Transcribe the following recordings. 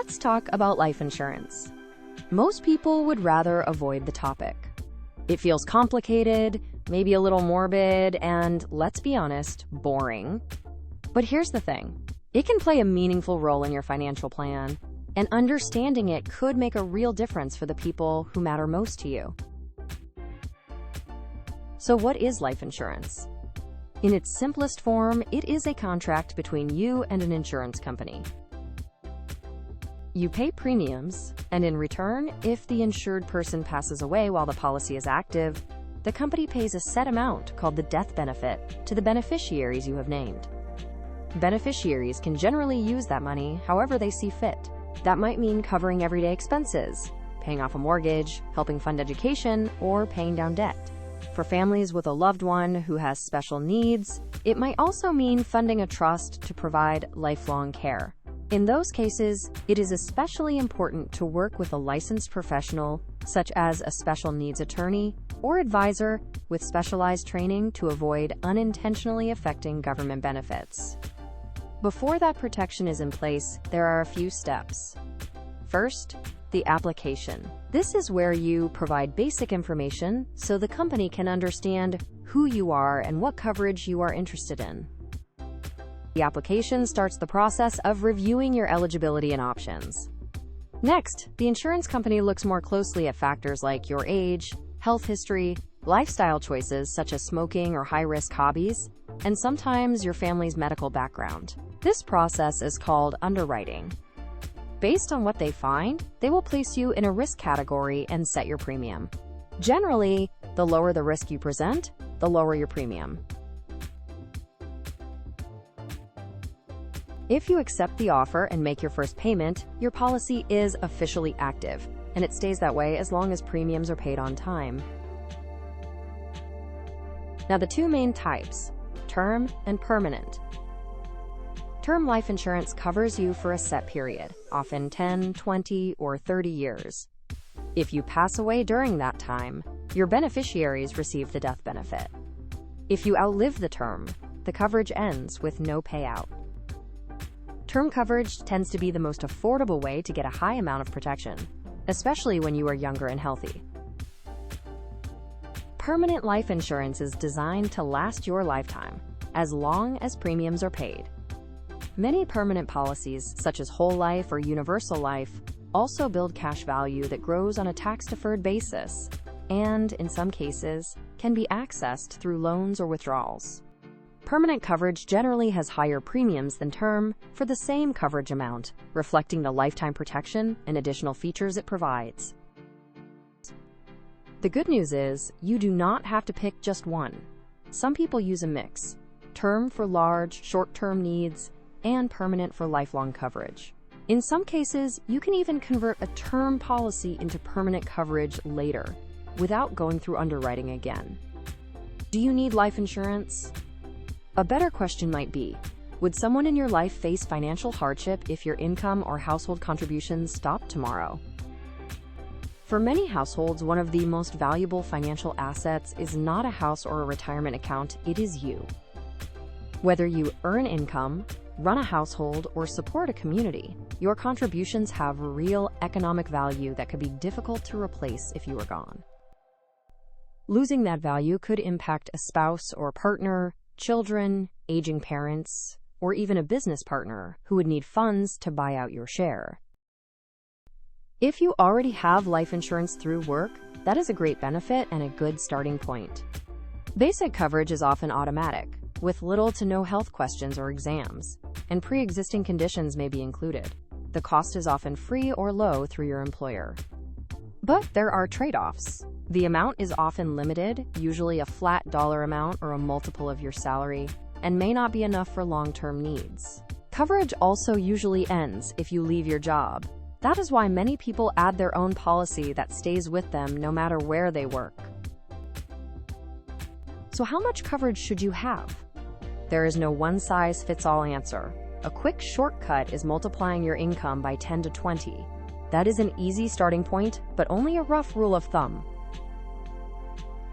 let's talk about life insurance. Most people would rather avoid the topic. It feels complicated, maybe a little morbid, and, let's be honest, boring. But here's the thing. It can play a meaningful role in your financial plan, and understanding it could make a real difference for the people who matter most to you. So what is life insurance? In its simplest form, it is a contract between you and an insurance company. You pay premiums, and in return, if the insured person passes away while the policy is active, the company pays a set amount called the death benefit to the beneficiaries you have named. Beneficiaries can generally use that money however they see fit. That might mean covering everyday expenses, paying off a mortgage, helping fund education, or paying down debt. For families with a loved one who has special needs, it might also mean funding a trust to provide lifelong care. In those cases, it is especially important to work with a licensed professional, such as a special needs attorney or advisor with specialized training to avoid unintentionally affecting government benefits. Before that protection is in place, there are a few steps. First, the application. This is where you provide basic information so the company can understand who you are and what coverage you are interested in. The application starts the process of reviewing your eligibility and options. Next, the insurance company looks more closely at factors like your age, health history, lifestyle choices such as smoking or high-risk hobbies, and sometimes your family's medical background. This process is called underwriting. Based on what they find, they will place you in a risk category and set your premium. Generally, the lower the risk you present, the lower your premium. If you accept the offer and make your first payment, your policy is officially active, and it stays that way as long as premiums are paid on time. Now, the two main types, term and permanent. Term life insurance covers you for a set period, often 10, 20, or 30 years. If you pass away during that time, your beneficiaries receive the death benefit. If you outlive the term, the coverage ends with no payout. Term coverage tends to be the most affordable way to get a high amount of protection, especially when you are younger and healthy. Permanent life insurance is designed to last your lifetime, as long as premiums are paid. Many permanent policies, such as whole life or universal life, also build cash value that grows on a tax-deferred basis, and, in some cases, can be accessed through loans or withdrawals. Permanent coverage generally has higher premiums than term for the same coverage amount, reflecting the lifetime protection and additional features it provides. The good news is, you do not have to pick just one. Some people use a mix: term for large, short-term needs, and permanent for lifelong coverage. In some cases, you can even convert a term policy into permanent coverage later, without going through underwriting again. Do you need life insurance? A better question might be, would someone in your life face financial hardship if your income or household contributions stopped tomorrow? For many households, one of the most valuable financial assets is not a house or a retirement account, it is you. Whether you earn income, run a household, or support a community, your contributions have real economic value that could be difficult to replace if you were gone. Losing that value could impact a spouse or partner, children, aging parents, or even a business partner who would need funds to buy out your share. If you already have life insurance through work, that is a great benefit and a good starting point. Basic coverage is often automatic, with little to no health questions or exams, and pre-existing conditions may be included. The cost is often free or low through your employer. But there are trade-offs. The amount is often limited, usually a flat dollar amount or a multiple of your salary, and may not be enough for long-term needs. Coverage also usually ends if you leave your job. That is why many people add their own policy that stays with them no matter where they work. So how much coverage should you have? There is no one-size-fits-all answer. A quick shortcut is multiplying your income by 10 to 20. That is an easy starting point, but only a rough rule of thumb.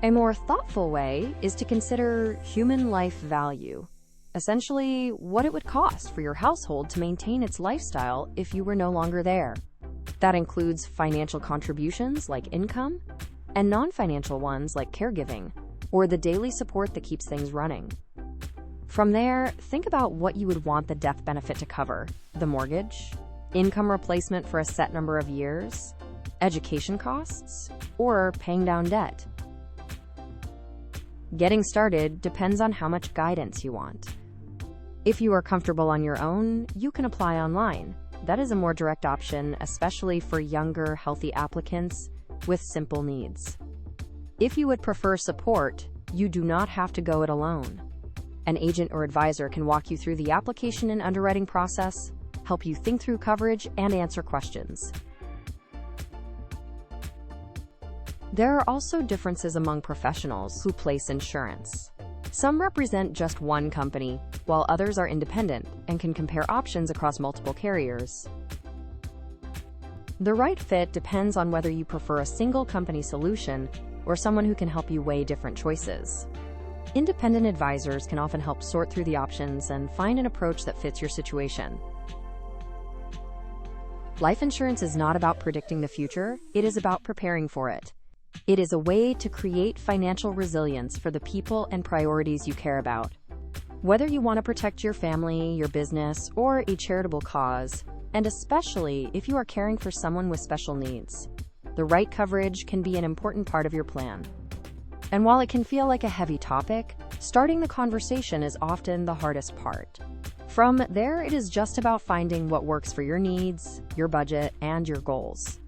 A more thoughtful way is to consider human life value. essentially what it would cost for your household to maintain its lifestyle if you were no longer there. That includes financial contributions like income and non-financial ones like caregiving or the daily support that keeps things running. From there, think about what you would want the death benefit to cover: the mortgage, income replacement for a set number of years, education costs, or paying down debt. Getting started depends on how much guidance you want. If you are comfortable on your own, you can apply online. That is a more direct option, especially for younger, healthy applicants with simple needs. If you would prefer support, you do not have to go it alone. An agent or advisor can walk you through the application and underwriting process, help you think through coverage, and answer questions. There are also differences among professionals who place insurance. Some represent just one company, while others are independent and can compare options across multiple carriers. The right fit depends on whether you prefer a single company solution or someone who can help you weigh different choices. Independent advisors can often help sort through the options and find an approach that fits your situation. Life insurance is not about predicting the future, it is about preparing for it. It is a way to create financial resilience for the people and priorities you care about. Whether you want to protect your family, your business, or a charitable cause, and especially if you are caring for someone with special needs, the right coverage can be an important part of your plan. And while it can feel like a heavy topic, starting the conversation is often the hardest part. From there, it is just about finding what works for your needs, your budget, and your goals.